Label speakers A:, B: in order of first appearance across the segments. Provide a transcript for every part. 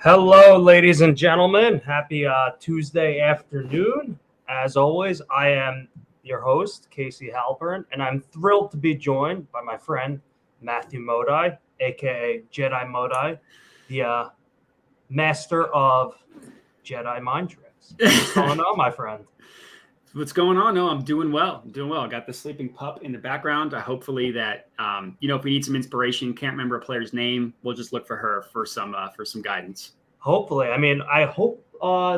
A: Hello, ladies and gentlemen. Happy Tuesday afternoon. As always, I am your host, Casey Halpern, and I'm thrilled to be joined by my friend, Matthew Modi, aka Jedi Modi, the master of Jedi mind tricks. What's going on, my friend?
B: What's going on? No, I'm doing well. I'm doing well. I got the sleeping pup in the background. Hopefully that, if we need some inspiration, can't remember a player's name, we'll just look for her for some guidance.
A: Hopefully. I hope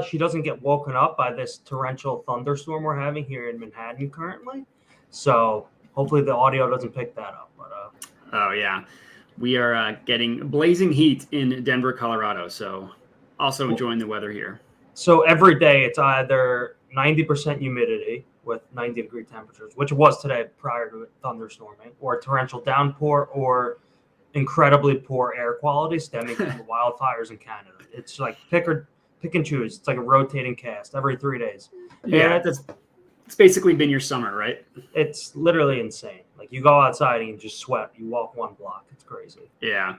A: she doesn't get woken up by this torrential thunderstorm we're having here in Manhattan currently. So hopefully the audio doesn't pick that up.
B: Oh yeah, we are getting blazing heat in Denver, Colorado. So also enjoying the weather here.
A: So every day it's either 90% humidity with 90-degree temperatures, which it was today prior to thunderstorming, or torrential downpour, or incredibly poor air quality stemming from the wildfires in Canada. It's like pick and choose. It's like a rotating cast every 3 days.
B: Yeah, it's basically been your summer, right?
A: It's literally insane. Like you go outside and you just sweat. You walk one block. It's crazy.
B: Yeah.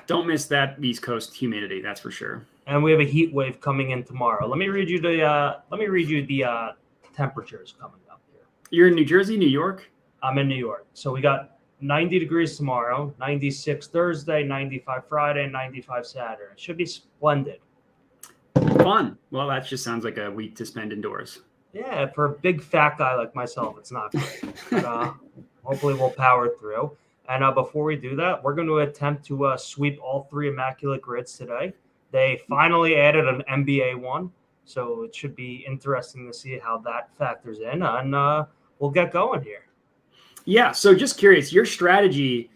B: Don't miss that East Coast humidity. That's for sure.
A: And we have a heat wave coming in tomorrow. Let me read you the temperatures coming up here.
B: You're in New Jersey, New York?
A: I'm in New York. So we got 90 degrees tomorrow, 96 Thursday, 95 Friday, 95 Saturday. It should be splendid.
B: Fun. Well, that just sounds like a week to spend indoors.
A: Yeah, for a big fat guy like myself, it's not good. But, hopefully we'll power through. And before we do that, we're going to attempt to sweep all three Immaculate grids today. They finally added an NBA one, so it should be interesting to see how that factors in. And we'll get going here.
B: Yeah, so just curious, your strategy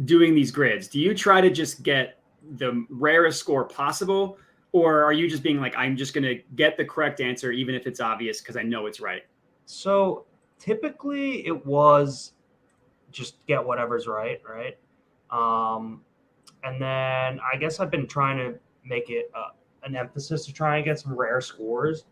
B: doing these grids, do you try to just get the rarest score possible, or are you just being like, I'm just going to get the correct answer even if it's obvious because I know it's right?
A: So typically it was just get whatever's right? And then I guess I've been trying to make it an emphasis to try and get some rare scores.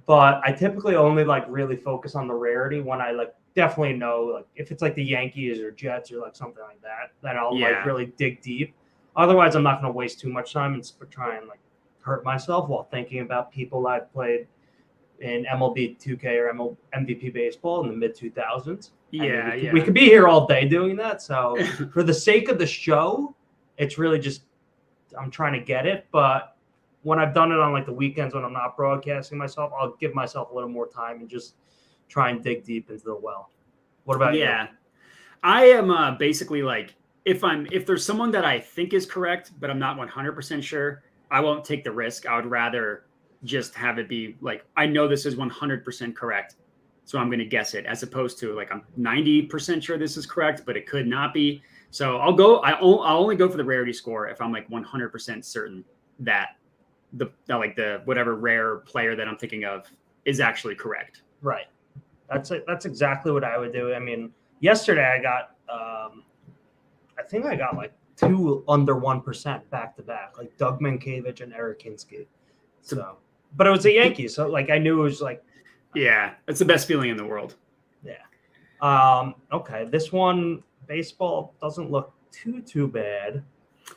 A: But I typically only really focus on the rarity when I definitely know if it's the Yankees or Jets or something like that, then I'll really dig deep. Otherwise, I'm not going to waste too much time and try and hurt myself while thinking about people I've played in MLB 2K or MVP baseball in the mid 2000s.
B: Yeah,
A: we could be here all day doing that. So for the sake of the show, it's really just I'm trying to get it. But when I've done it on the weekends when I'm not broadcasting myself, I'll give myself a little more time and just try and dig deep into the well. What about you?
B: Yeah, I am basically if there's someone that I think is correct, but I'm not 100% sure, I won't take the risk. I would rather just have it be I know this is 100% correct, so I'm going to guess it, as opposed to I'm 90% sure this is correct, but it could not be. So I'll only go for the rarity score if I'm 100% certain that the whatever rare player that I'm thinking of is actually correct.
A: Right. That's exactly what I would do. I mean, yesterday I got I think I got two under 1% back to back, Doug Mankiewicz and Eric Kinski. So, but it was the Yankees, so I knew it was
B: yeah, it's the best feeling in the world.
A: Yeah. Okay, this one baseball doesn't look too bad.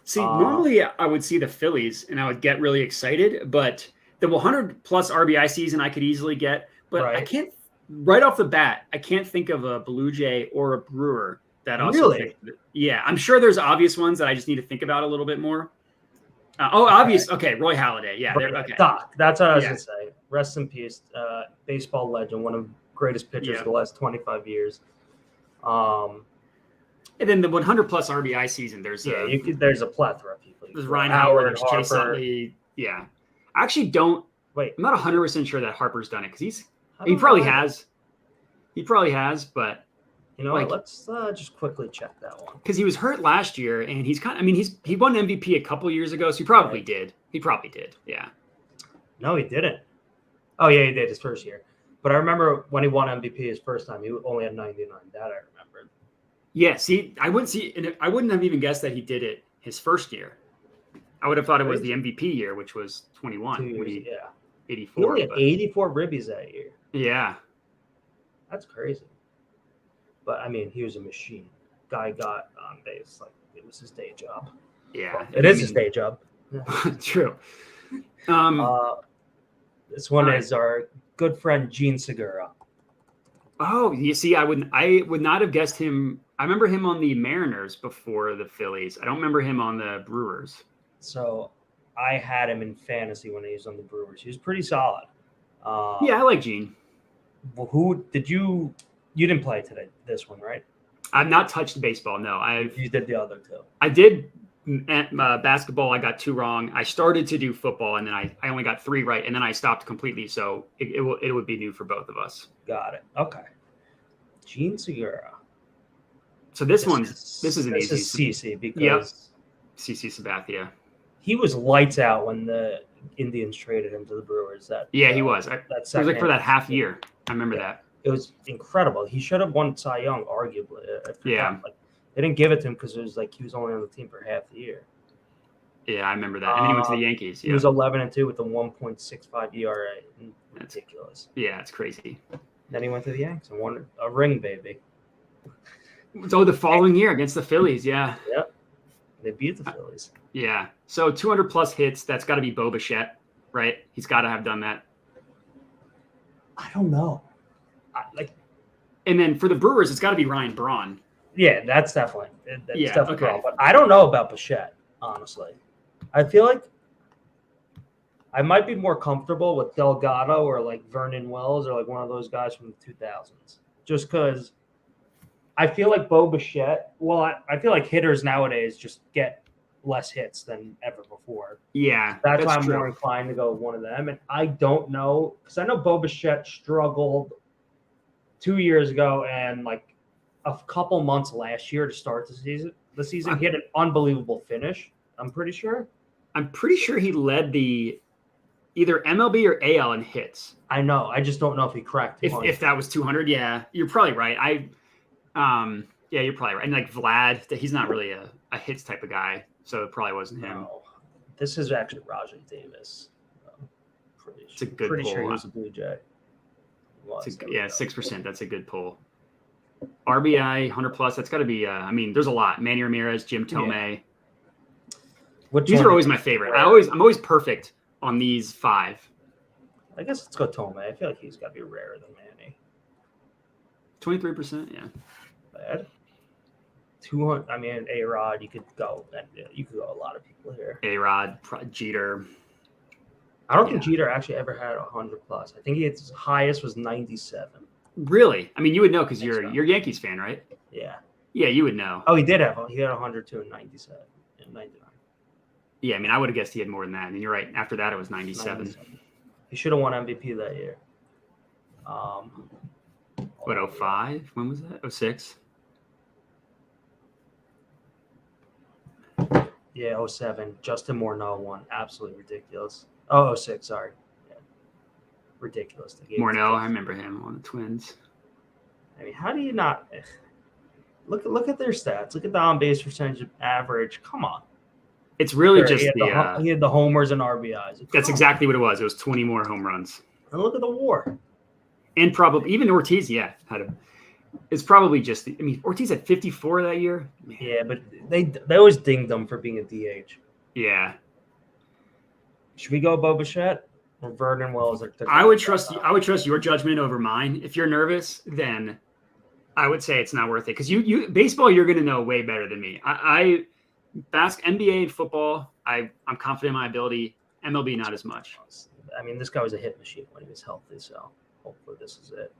B: See, normally I would see the Phillies and I would get really excited, but the 100 plus RBI season I could easily get, but I can't right off the bat. I can't think of a Blue Jay or a Brewer that also.
A: Really?
B: Yeah, I'm sure there's obvious ones that I just need to think about a little bit more. Obvious. Okay, Roy Halladay. Yeah, okay.
A: Doc. That's what I was gonna say. Rest in peace, baseball legend, one of the greatest pitchers of the last 25 years.
B: And then the 100 plus RBI season, there's
A: a plethora of people.
B: There's Ryan Howard, there's Chase Utley. Yeah, I actually don't. Wait, I'm not 100% sure that Harper's done it because he probably has. He probably has, but
A: you know, let's just quickly check that one
B: because he was hurt last year, and he won MVP a couple years ago, so he probably did. He probably did. Yeah.
A: No, he didn't. Oh yeah, he did his first year. But I remember when he won MVP his first time, he only had 99. That I remember.
B: Yeah, see, I wouldn't have even guessed that he did it his first year. I would have thought it was the MVP year, which was 21. 84.
A: He only had 84 ribbies that year.
B: Yeah.
A: That's crazy. But, I mean, he was a machine. Guy got on base. It was his day job.
B: Yeah,
A: It is his day job.
B: True.
A: This one
B: All right.
A: is our good friend Gene Segura.
B: Oh, you see, I would not have guessed him. I remember him on the Mariners before the Phillies. I don't remember him on the Brewers.
A: So I had him in fantasy when he was on the Brewers. He was pretty solid.
B: Yeah, I like Gene.
A: Well, who did you? You didn't play today. This one, right?
B: I've not touched baseball. No,
A: You did the other two.
B: I did basketball. I got 2 wrong. I started to do football, and then I only got 3 right, and then I stopped completely. So it would be new for both of us.
A: Got it. Okay. Gene Segura.
B: So this is an
A: this
B: easy.
A: is CC because
B: CC Sabathia.
A: he was lights out when the Indians traded him to the Brewers.
B: He was.
A: That
B: it was like for that half year. I remember that.
A: It was incredible. He should have won Cy Young, arguably.
B: Yeah.
A: Like, they didn't give it to him because it was like he was only on the team for half the year.
B: Yeah, I remember that. And then he went to the Yankees. Yeah.
A: He was 11-2 with a 1.65 ERA. Ridiculous.
B: Yeah, it's crazy.
A: Then he went to the Yankees and won a ring, baby.
B: So the following year against the Phillies, yeah.
A: Yep. They beat the Phillies.
B: Yeah. So 200 plus hits. That's got to be Bo Bichette, right? He's got to have done that.
A: I don't know.
B: And then for the Brewers, it's got to be Ryan Braun.
A: Yeah, that's definitely.
B: Okay.
A: Wrong. But I don't know about Bichette, honestly. I feel like I might be more comfortable with Delgado or like Vernon Wells or like one of those guys from the 2000s. Just because I feel like Bo Bichette, I feel like hitters nowadays just get less hits than ever before.
B: Yeah.
A: That's why I'm more inclined to go with one of them. And I don't know, because I know Bo Bichette struggled 2 years ago and like a couple months last year to start the season. He had an unbelievable finish, I'm pretty sure.
B: I'm pretty sure he led the either MLB or AL in hits.
A: I know. I just don't know if he cracked.
B: If that was 200, yeah, you're probably right. Yeah, you're probably right. And like Vlad, he's not really a hits type of guy, so it probably wasn't him.
A: No. This is actually Rajai Davis.
B: It's a good
A: pretty
B: pull.
A: sure he was a Blue Jay.
B: 6%. That's a good pull. RBI 100 plus. That's got to be. I mean, there's a lot. Manny Ramirez, Jim Tomei.
A: Yeah.
B: These are always my favorite. I'm always perfect on these 5.
A: I guess let's go Tomei. I feel like he's got to be rarer than Manny.
B: 23%. Yeah.
A: Bad. 200. I mean, A-Rod. You could go. You could go a lot of people here.
B: A-Rod, Jeter.
A: I don't think Jeter actually ever had 100 plus. I think his highest was 97.
B: Really? I mean, you would know because you're a Yankees fan, right?
A: Yeah.
B: Yeah, you would know.
A: Oh, he had 102 in 97 and 99.
B: Yeah, I mean, I would have guessed he had more than that. And you're right. After that, it was 97.
A: He should have won MVP that year.
B: What, 05? When was that? 06?
A: Yeah, 07. Justin Morneau won. Absolutely ridiculous. Oh, 06, sorry. Yeah. Ridiculous.
B: Morneau, I remember him on the Twins.
A: I mean, how do you not look at their stats? Look at the on-base percentage average. Come on.
B: It's really just
A: he had the homers and RBIs.
B: That's exactly what it was. It was 20 more home runs.
A: And look at the WAR.
B: And probably even Ortiz, had a. It's probably just. I mean, Ortiz had 54 that year.
A: Man. Yeah, but they always dinged him for being a DH.
B: Yeah.
A: Should we go Bo Bichette or Vernon Wells?
B: I would trust your judgment over mine. If you're nervous, then I would say it's not worth it because you baseball you're going to know way better than me. I NBA and football. I'm confident in my ability. MLB not as much.
A: I mean, this guy was a hit machine when he was healthy, so hopefully this is it.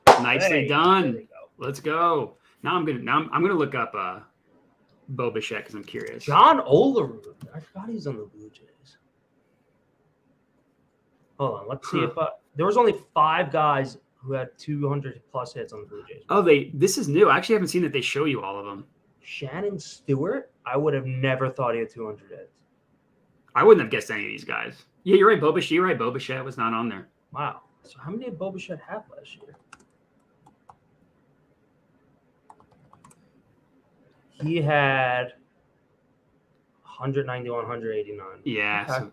B: Nicely done. Let's go. Now I'm gonna look up Bo Bichette because I'm curious.
A: John Olerud. I forgot he's on the Blue Jays. Hold on, let's see if there was only 5 guys who had 200 plus hits on the Blue Jays.
B: Oh, this is new. I actually haven't seen that they show you all of them.
A: Shannon Stewart. I would have never thought he had 200 hits.
B: I wouldn't have guessed any of these guys. Yeah, you're right. Bo Bichette was not on there.
A: Wow. So how many did Bo Bichette have last year? He had 191, 189.
B: Yeah, okay. So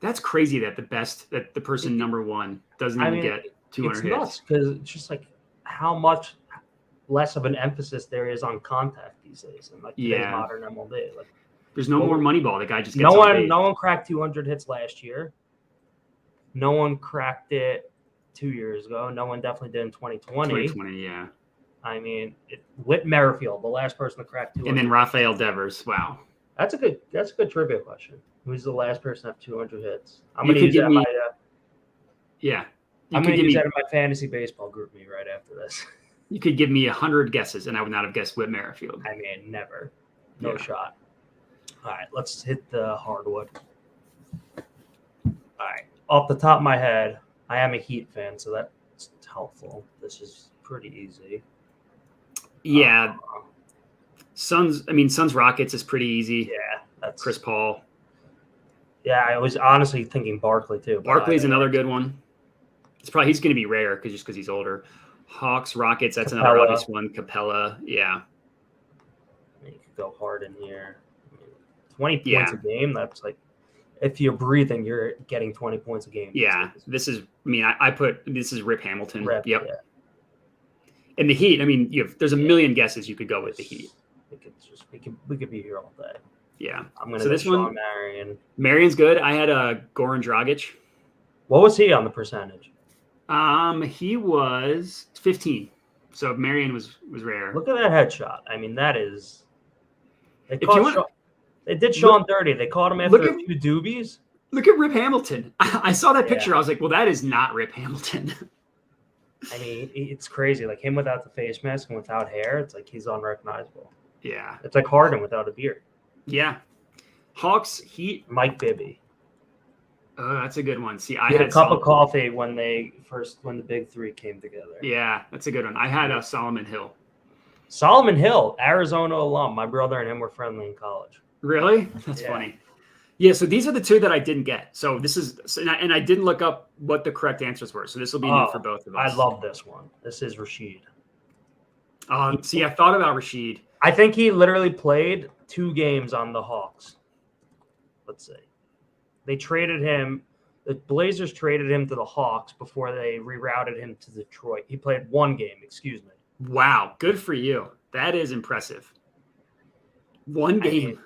B: that's crazy that the person number 1 doesn't even get 200 hits.
A: It's nuts because it's just like how much less of an emphasis there is on contact these days in like today's
B: Yeah.
A: modern MLB. Like
B: There's no more money ball. The guy just gets
A: no
B: on
A: one,
B: base.
A: no one cracked 200 hits last year. No one cracked it 2 years ago. No one definitely did in 2020.
B: 2020, yeah.
A: I mean, Whit Merrifield, the last person to crack 200.
B: And then Rafael Devers. Wow.
A: That's a good trivia question. Who's the last person to have 200 hits? I'm
B: You
A: going to
B: could
A: use
B: give
A: that in
B: me-
A: my
B: Yeah. You
A: I'm
B: could
A: going to
B: give
A: use
B: me
A: that in my fantasy baseball group me right after this.
B: you could give me 100 guesses, and I would not have guessed Whit Merrifield.
A: I mean, never. No
B: Yeah.
A: shot. All right, let's hit the hardwood. All right. Off the top of my head, I am a Heat fan, so that's helpful. This is pretty easy.
B: Yeah. Suns Rockets is pretty easy.
A: Yeah, that's
B: Chris Paul.
A: Yeah, I was honestly thinking Barkley too.
B: Barkley's another good one. He's going to be rare because he's older. Hawks, Rockets, that's another
A: Capella.
B: obvious one. Capella, yeah.
A: You could go hard in here. 20 points
B: Yeah.
A: a game, that's like, if you're breathing, you're getting 20 points a game.
B: Yeah, this is Rip Hamilton.
A: Rep,
B: Yep.
A: yeah.
B: And the Heat, I mean, there's a million guesses you could go with the Heat.
A: We could be here all day.
B: Yeah.
A: I'm gonna
B: So
A: go
B: this
A: Sean
B: one-
A: Marion.
B: Marion's good. I had Goran Dragic.
A: What was he on the percentage?
B: He was 15. So Marion was rare.
A: Look at that headshot. I mean, that is. They
B: you want-
A: did Sean dirty. They caught him after
B: Look
A: a few doobies.
B: Look at Rip Hamilton. I saw that
A: Yeah.
B: picture. I was like, well, that is not Rip Hamilton.
A: I mean, it's crazy. Like him without the face mask and without hair, it's like he's unrecognizable.
B: Yeah.
A: It's like Harden without a beard.
B: Yeah. Hawks, Heat.
A: Mike Bibby.
B: Oh, that's a good one. See, I
A: He had
B: had
A: a cup of
B: Solomon.
A: coffee when the big three came together.
B: Yeah, that's a good one. I had Solomon Hill.
A: Solomon Hill, Arizona alum. My brother and him were friendly in college.
B: Really? That's
A: Yeah.
B: funny. Yeah, so these are the two that I didn't get. So this is, and I didn't look up what the correct answers were. So this will be new for both of us.
A: I love this one. This is Rashid.
B: See, I thought about Rashid.
A: I think he literally played 2 games on the Hawks. Let's see. They traded him. The Blazers traded him to the Hawks before they rerouted him to Detroit. He played 1 game, excuse me.
B: Wow, good for you. That is impressive. 1 game.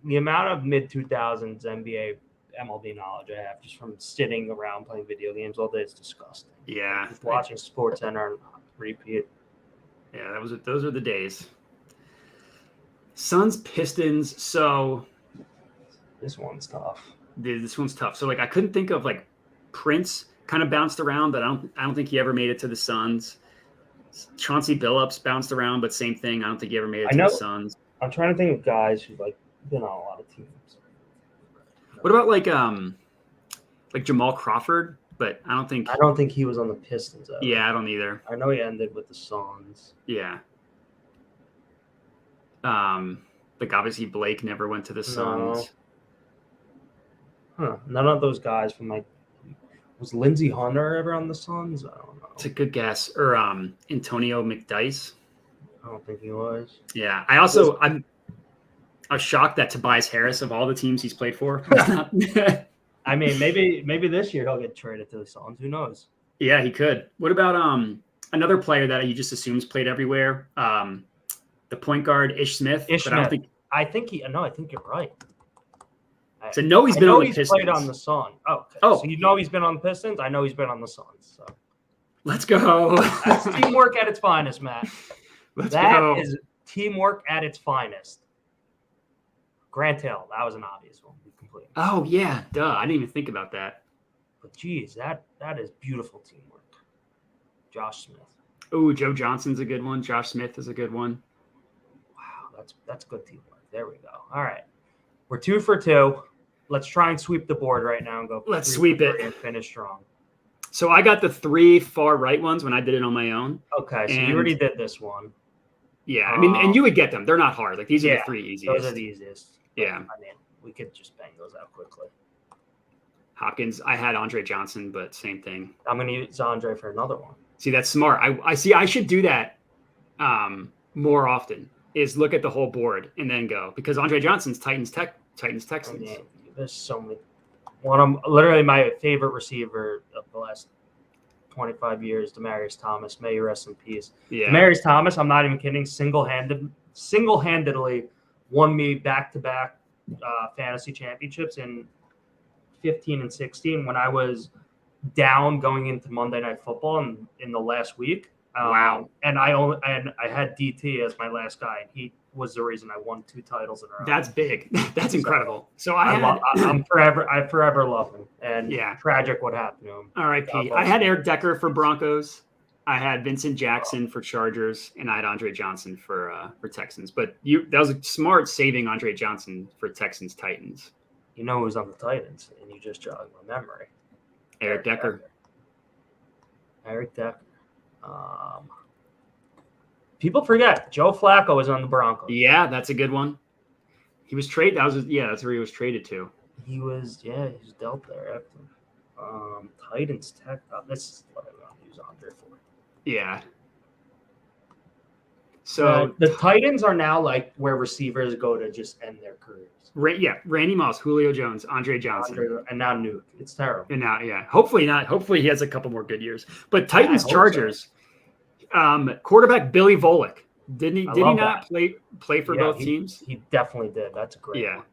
A: The amount of mid-2000s NBA MLB knowledge I have just from sitting around playing video games all day is disgusting.
B: Yeah.
A: Just watching SportsCenter on repeat.
B: Yeah, those are the days. Suns, Pistons. So
A: This one's tough.
B: this one's tough. So like I couldn't think of like Prince kind of bounced around, but I don't think he ever made it to the Suns. Chauncey Billups bounced around, but same thing. I don't think he ever made it to the Suns.
A: I'm trying to think of guys who've like been on a lot of teams.
B: What about like Jamal Crawford? But I don't think
A: he was on the Pistons. Ever.
B: Yeah, I don't either.
A: I know he ended with the Suns.
B: Yeah. Like obviously Blake never went to the Suns.
A: None of those guys from like was Lindsey Hunter ever on the Suns? I don't know.
B: It's a good guess. Or Antonio McDyess.
A: I don't think he was.
B: Yeah. I was shocked that Tobias Harris of all the teams he's played for.
A: I mean, maybe this year he'll get traded to the Suns. Who knows?
B: Yeah, he could. What about another player that you just assumes played everywhere? The point guard Ish Smith.
A: I think you're right.
B: So no, he's been on the Pistons.
A: Played on the Suns. Oh, so you know he's been on the Pistons. I know he's been on the Suns. So
B: let's go.
A: That's teamwork at its finest, Matt. That is teamwork at its finest. Grant Hill, that was an obvious one. Completely.
B: Oh yeah, duh. I didn't even think about that.
A: But geez, that is beautiful teamwork. Josh Smith.
B: Oh, Joe Johnson's a good one. Josh Smith is a good one.
A: Wow, that's good teamwork. There we go. All right, we're 2 for 2. Let's try and sweep the board right now and go.
B: Let's sweep it
A: and finish strong.
B: So I got the 3 far right ones when I did it on my own.
A: Okay, so you already did this one.
B: Yeah, I mean, and you would get them. They're not hard. Like these are the 3 easiest.
A: Those are the easiest.
B: Yeah.
A: I mean, we could just bang those out quickly.
B: Hopkins, I had Andre Johnson, but same thing.
A: I'm going to use Andre for another one.
B: See, that's smart. I see. I should do that more often. Is look at the whole board and then go because Andre Johnson's Titans Texans.
A: I mean, there's so many. Literally my favorite receiver of the last 25 years, Demaryius Thomas. May you rest in peace.
B: Yeah.
A: Demaryius Thomas, I'm not even kidding, single-handedly won me back-to-back fantasy championships in 15 and 16 when I was down going into Monday Night Football in the last week.
B: Wow.
A: And I had DT as my last guy, and he was the reason I won 2 titles in a row.
B: That's big. That's incredible. So
A: I forever love him. And
B: Yeah.
A: tragic what happened to him.
B: R.I.P. I had Eric Decker for Broncos. I had Vincent Jackson for Chargers, and I had Andre Johnson for Texans. But that was a smart saving Andre Johnson for Texans Titans.
A: You know who's on the Titans, and you just jogged my memory.
B: Eric Decker.
A: Eric Decker. People forget Joe Flacco was on the Broncos.
B: Yeah, that's a good one. He was traded. That's where he was traded to.
A: He was dealt there. Titans Tech. This is what I want to use Andre for.
B: Yeah. So
A: the Titans are now like where receivers go to just end their careers.
B: Randy Moss, Julio Jones, Andre Johnson,
A: and now Nuke. It's terrible.
B: And now, hopefully not. Hopefully he has a couple more good years. But Titans Chargers, quarterback Billy Volek. Did he not play for both teams?
A: He definitely did. That's a great one.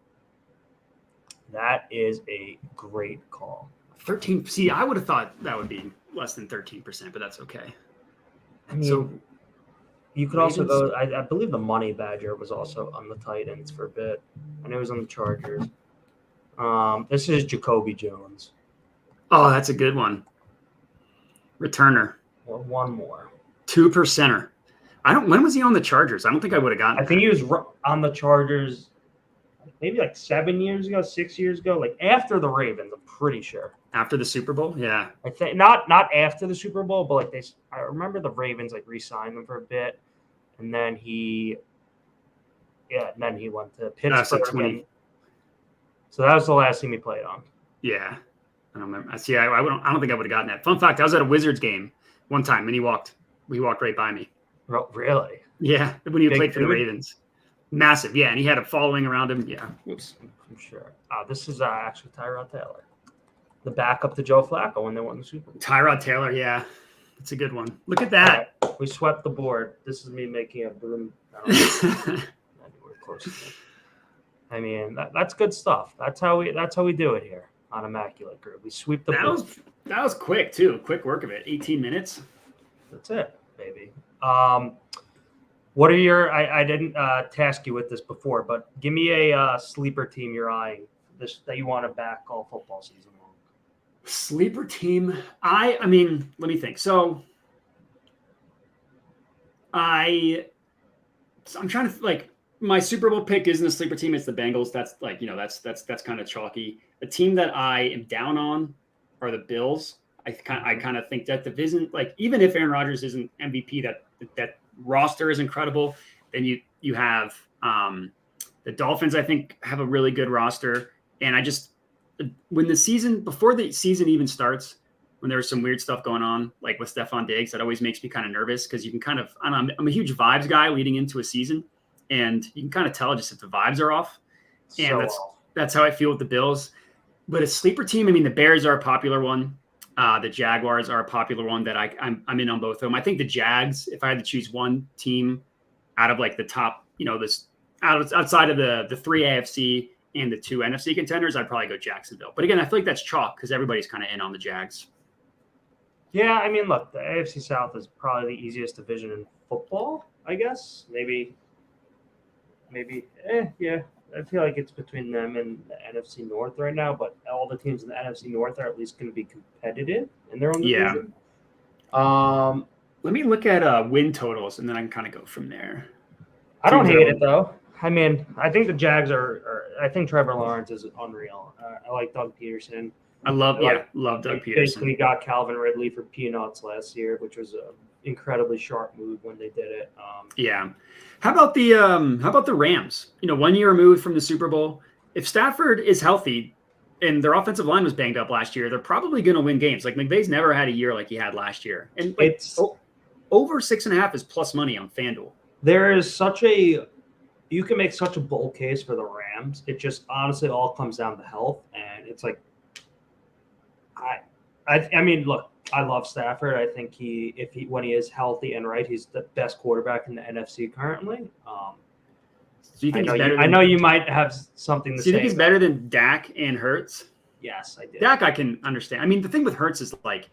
A: That is a great call.
B: 13. See, I would have thought that would be less than 13%, but that's okay.
A: I mean, you could also go. I believe the Money Badger was also on the Titans for a bit, and it was on the Chargers. This is Jacoby Jones.
B: Oh, that's a good one. Returner.
A: Well, one more.
B: 2%er. When was he on the Chargers? I don't think I would have gotten.
A: I think he was on the Chargers maybe like 7 years ago, 6 years ago, like after the Ravens. I'm pretty sure.
B: After the Super Bowl, yeah.
A: I think not after the Super Bowl, but like I remember the Ravens like re-signed him for a bit, and then he went to Pittsburgh. So that was the last team he played on.
B: Yeah, I don't remember. See, I don't think I would have gotten that. Fun fact: I was at a Wizards game one time, and he walked right by me.
A: Really?
B: Yeah, when he played for the Ravens. Massive, yeah, and he had a following around him. Yeah.
A: Whoops. I'm sure. This is actually Tyrod Taylor, the backup to Joe Flacco when they won the Super Bowl.
B: Tyrod Taylor, yeah. That's a good one. Look at that.
A: Right. We swept the board. This is me making a broom. Anywhere close to it. I mean, that's good stuff. That's how we do it here on Immaculate Group. We sweep the board.
B: That was quick, too. Quick work of it. 18 minutes.
A: That's it, baby. What are your? I didn't task you with this before, but give me a sleeper team you're eyeing that you want to back all football season long.
B: Sleeper team. I mean, let me think. So I'm trying to like my Super Bowl pick isn't a sleeper team. It's the Bengals. That's like that's kind of chalky. A team that I am down on are the Bills. I kind of think that division, like even if Aaron Rodgers isn't MVP, that roster is incredible. Then you have the Dolphins. I think have a really good roster, and before the season even starts, when there's some weird stuff going on, like with Stephon Diggs, that always makes me kind of nervous because you can kind of I'm a huge vibes guy leading into a season, and you can kind of tell just if the vibes are off, and that's how I feel with the Bills. But a sleeper team, I mean, the Bears are a popular one. The Jaguars are a popular one that I'm in on both of them. I think the Jags, if I had to choose one team out of like the top, outside of the 3 AFC and the 2 NFC contenders, I'd probably go Jacksonville. But again, I feel like that's chalk because everybody's kind of in on the Jags.
A: Yeah, I mean, look, the AFC South is probably the easiest division in football, I guess. Maybe, yeah. I feel like it's between them and the NFC North right now, but all the teams in the NFC North are at least going to be competitive in their own division.
B: Let me look at win totals, and then I can kind of go from there.
A: I don't hate it, though. I mean, I think the Jags I think Trevor Lawrence is unreal. I like Doug Peterson.
B: I love Doug Peterson.
A: Basically got Calvin Ridley for peanuts last year, which was an incredibly sharp move when they did it.
B: Yeah. How about the Rams? 1 year removed from the Super Bowl. If Stafford is healthy and their offensive line was banged up last year, they're probably going to win games. Like McVay's never had a year like he had last year. And it's over 6.5 is plus money on FanDuel.
A: There is you can make such a bold case for the Rams. It just honestly all comes down to health. And it's like, I mean, look, I love Stafford. I think when he is healthy and right, he's the best quarterback in the NFC currently.
B: So you think he's
A: I
B: better
A: know
B: than?
A: you might have something to
B: So you think
A: say
B: he's
A: about
B: better
A: it.
B: than Dak and Hurts?
A: Yes, I did.
B: Dak, I can understand. I mean, the thing with Hurts is like,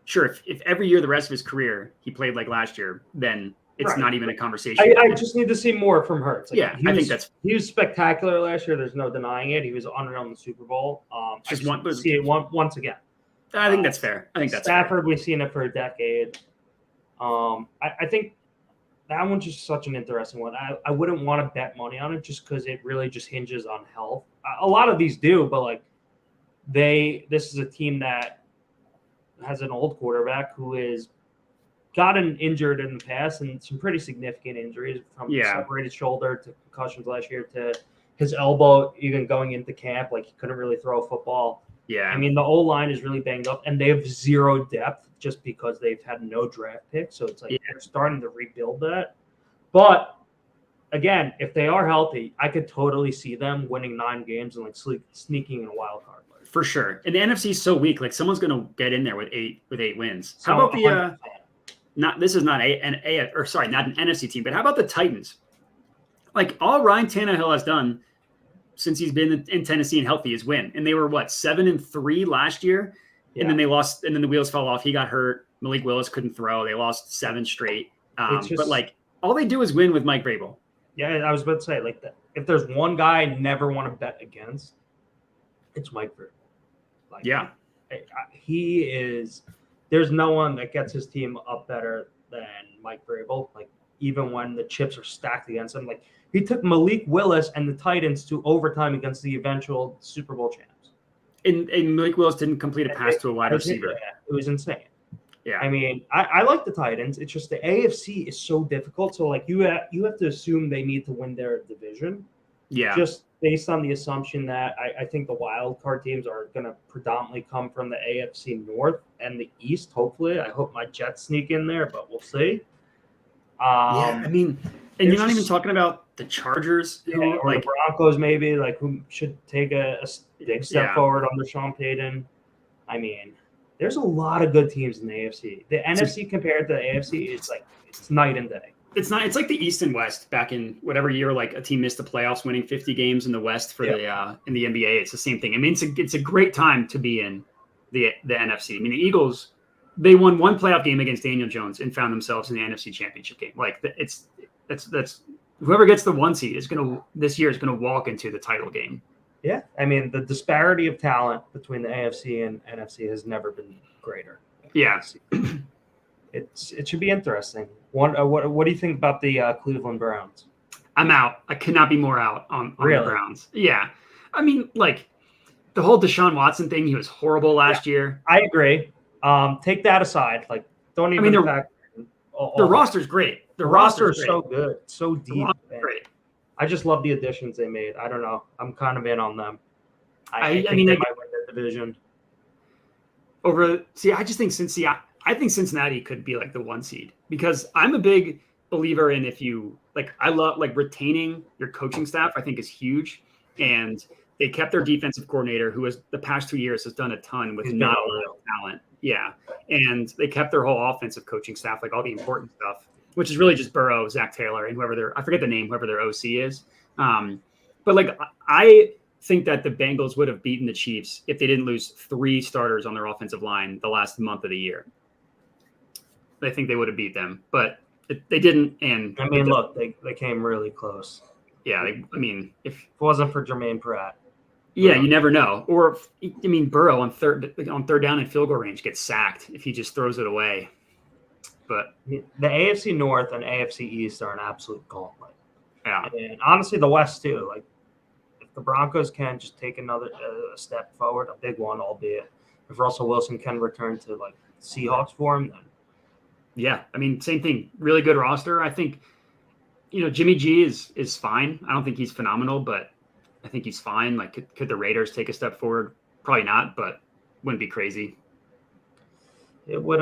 B: sure, if every year the rest of his career he played like last year, then it's
A: Right.
B: not even a conversation.
A: I just need to see more from Hurts. Like,
B: Yeah, I think
A: he was spectacular last year. There's no denying it. He was unreal in the Super Bowl. I
B: just
A: just
B: one.
A: see it once again.
B: I think that's fair. I think that's
A: Stafford,
B: fair.
A: we've seen it for a decade. I think that one's just such an interesting one. I wouldn't want to bet money on it just because it really just hinges on health. A lot of these do, but like this is a team that has an old quarterback who is gotten injured in the past and some pretty significant injuries from separated shoulder to concussions last year to his elbow, even going into camp. Like he couldn't really throw a football.
B: Yeah.
A: I mean, the O-line is really banged up and they have zero depth just because they've had no draft picks. So it's like they're starting to rebuild that. But again, if they are healthy, I could totally see them winning 9 games and like sneaking in a wild card.
B: For sure. And the NFC is so weak. Like someone's going to get in there with eight wins.
A: So,
B: how about the not an NFC team, but how about the Titans? Like all Ryan Tannehill has done since he's been in Tennessee and healthy is win. And they were 7-3 last year. And then they lost, and then the wheels fell off. He got hurt. Malik Willis couldn't throw. They lost 7 straight. But like all they do is win with Mike Vrabel.
A: Yeah, I was about to say, like, if there's one guy I never want to bet against, it's Mike Vrabel. Like, he is. There's no one that gets his team up better than Mike Vrabel. Like, even when the chips are stacked against him, like he took Malik Willis and the Titans to overtime against the eventual Super Bowl champs.
B: And Malik Willis didn't complete a pass to a wide receiver.
A: It was insane.
B: Yeah,
A: I mean, I like the Titans. It's just the AFC is so difficult. So like you have to assume they need to win their division.
B: Yeah.
A: Just based on the assumption that I think the wild card teams are going to predominantly come from the AFC North and the East. Hopefully, I hope my Jets sneak in there, but we'll see.
B: I mean, and you're not even talking about the Chargers,
A: or the Broncos, maybe who should take a big step forward under Sean Payton. I mean, there's a lot of good teams in the AFC. The NFC compared to the AFC, it's night and day.
B: It's not. It's like the East and West back in whatever year, like a team missed the playoffs, winning 50 games in the West for the in the NBA. It's the same thing. I mean, it's a great time to be in the NFC. I mean, the Eagles, they won one playoff game against Daniel Jones and found themselves in the NFC Championship game. Like that's whoever gets the 1 seed this year is gonna walk into the title game.
A: Yeah, I mean the disparity of talent between the AFC and NFC has never been greater.
B: Yeah,
A: it should be interesting. What do you think about the Cleveland Browns?
B: I'm out. I could not be more out on
A: really?
B: The Browns. Yeah, I mean, like the whole Deshaun Watson thing. He was horrible last year.
A: I agree. Take that aside. Like, don't even.
B: The roster's great. The roster is
A: so good, so deep.
B: Great.
A: I just love the additions they made. I don't know. I'm kind of in on them. I think
B: mean,
A: they might win the division.
B: I just think I think Cincinnati could be like the 1 seed because I'm a big believer in I love retaining your coaching staff. I think is huge, and they kept their defensive coordinator, who has the past 2 years has done a ton with not a lot of talent. Yeah, and they kept their whole offensive coaching staff, like all the important stuff, which is really just Burrow, Zach Taylor, and whoever their OC is. But I think that the Bengals would have beaten the Chiefs if they didn't lose 3 starters on their offensive line the last month of the year. I think they would have beat them, but they didn't. And
A: I mean, look, they came really close.
B: Yeah, if
A: it wasn't for Jermaine Pratt.
B: Yeah, you never know. Or Burrow on third down and field goal range gets sacked if he just throws it away. But
A: the AFC North and AFC East are an absolute gauntlet.
B: Yeah,
A: and honestly, the West too. Like, if the Broncos can just take another step forward, a big one, albeit if Russell Wilson can return to Seahawks form, then.
B: Yeah, I mean, same thing. Really good roster. I think, Jimmy G is fine. I don't think he's phenomenal, but I think he's fine. Like, could the Raiders take a step forward? Probably not, but wouldn't be crazy.
A: It would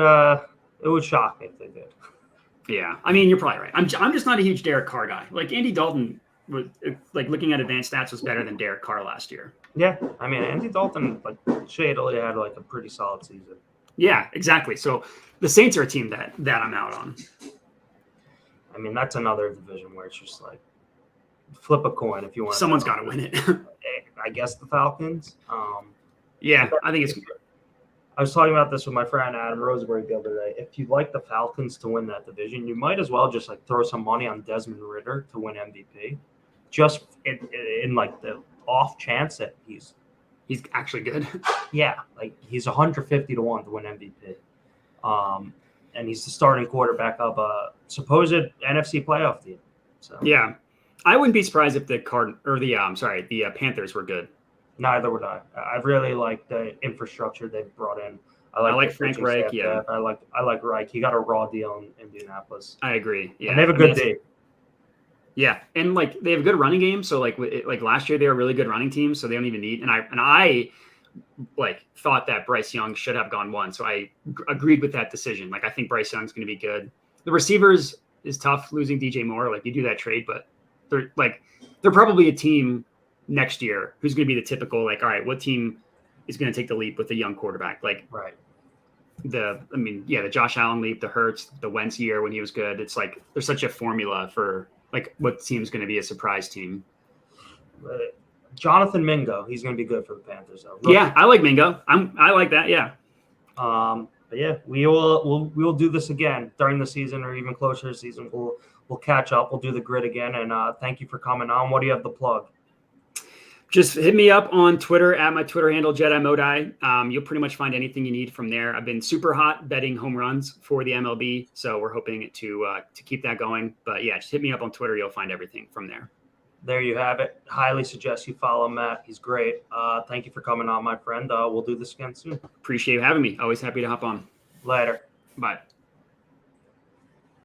A: shock me if they did.
B: Yeah, I mean, you're probably right. I'm just not a huge Derek Carr guy. Like Andy Dalton was looking at advanced stats was better than Derek Carr last year.
A: Yeah, I mean Andy Dalton shadily had a pretty solid season.
B: Yeah, exactly. So the Saints are a team that I'm out on.
A: I mean, that's another division where it's just like flip a coin if you want.
B: Someone's got to win it.
A: I guess the Falcons.
B: Yeah, I think it's.
A: I was talking about this with my friend Adam Roseberry the other day. If you'd like the Falcons to win that division, you might as well just like throw some money on Desmond Ridder to win MVP, just in like the off chance that he's
B: actually good.
A: Yeah, like he's 150 to 1 to win MVP. And he's the starting quarterback of a supposed NFC playoff team. So
B: yeah, I wouldn't be surprised if the Panthers were good.
A: Neither would I. I really like the infrastructure they've brought in.
B: I like Frank Reich. Yeah,
A: I like Reich. He got a raw deal in Indianapolis.
B: I agree. Yeah,
A: and they have a good day.
B: Yeah, and like they have a good running game. So like last year they were a really good running team. So they don't even need. And I like thought that Bryce Young should have gone 1. So I agreed with that decision. Like I think Bryce Young's going to be good. The receivers is tough losing DJ Moore. Like you do that trade, but they're probably a team next year who's going to be the typical like, all right, what team is going to take the leap with the young quarterback? Like
A: right.
B: The Josh Allen leap, the Hurts, the Wentz year when he was good. It's like there's such a formula for like what team's going to be a surprise team.
A: Jonathan Mingo, he's going to be good for the Panthers though.
B: Yeah, I like Mingo. I like that. Yeah.
A: But yeah, we will do this again during the season or even closer to the season. We'll catch up. We'll do the grid again. And thank you for coming on. What do you have to plug?
B: Just hit me up on Twitter at my Twitter handle, Jedi Modi. You'll pretty much find anything you need from there. I've been super hot betting home runs for the MLB, so we're hoping to keep that going. But yeah, just hit me up on Twitter. You'll find everything from there.
A: There you have it. Highly suggest you follow Matt. He's great. Thank you for coming on, my friend. We'll do this again soon.
B: Appreciate you having me. Always happy to hop on.
A: Later.
B: Bye.